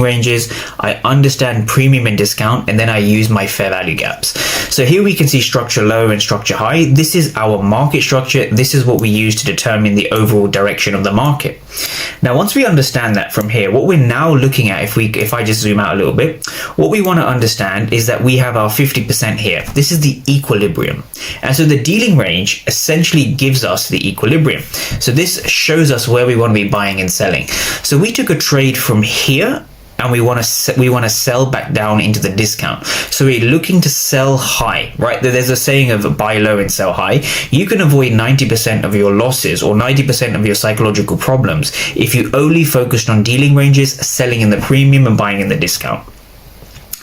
ranges, I understand premium and discount, and then I use my fair value gaps. So here we can see structure low and structure high. This is our market structure. This is what we use to determine the overall direction of the market. Now, once we understand that from here, what we're now looking at, if I just zoom out a little bit, what we want to understand is that we have our 50% here. This is the equilibrium. And so the dealing range essentially gives us the equilibrium. So this shows us where we want to be buying and selling. So we took a trade from here, and we want to sell back down into the discount. So we're looking to sell high, right? There's a saying of buy low and sell high. You can avoid 90% of your losses or 90% of your psychological problems if you only focused on dealing ranges, selling in the premium and buying in the discount.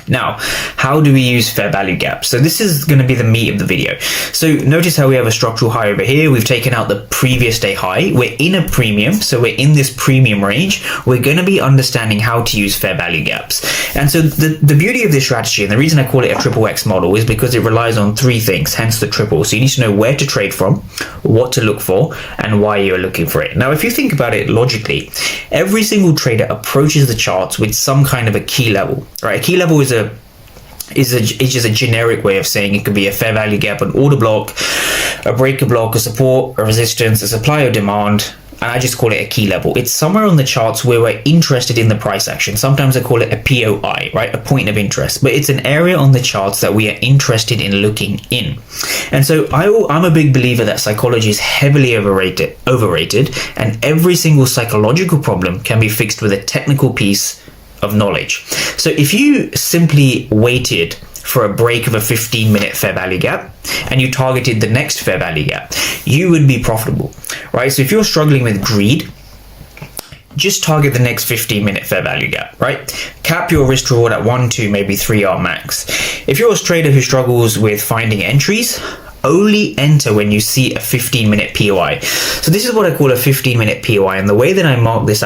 Now, how do we use fair value gaps? So this is going to be the meat of the video. So notice how we have a structural high over here. We've taken out the previous day high. We're in a premium, so we're in this premium range. We're going to be understanding how to use fair value gaps. And so the beauty of this strategy, and the reason I call it a triple X model, is because it relies on three things, hence the triple. So you need to know where to trade from, what to look for, and why you're looking for it. Now, if you think about it logically, every single trader approaches the charts with some kind of a key level, right? A key level is just a generic way of saying it could be a fair value gap, an order block, a breaker block, a support, a resistance, a supply or demand, and I just call it a key level. It's somewhere on the charts where we're interested in the price action. Sometimes I call it a POI, right? A point of interest, but it's an area on the charts that we are interested in looking in. And so I'm a big believer that psychology is heavily overrated, and every single psychological problem can be fixed with a technical piece of knowledge. So if you simply waited for a break of a 15-minute fair value gap and you targeted the next fair value gap, you would be profitable, right? So if you're struggling with greed, just target the next 15-minute fair value gap, right? Cap your risk reward at 1, 2, maybe 3R max. If you're a trader who struggles with finding entries, only enter when you see a 15-minute POI. So this is what I call a 15-minute POI, and the way that I mark this out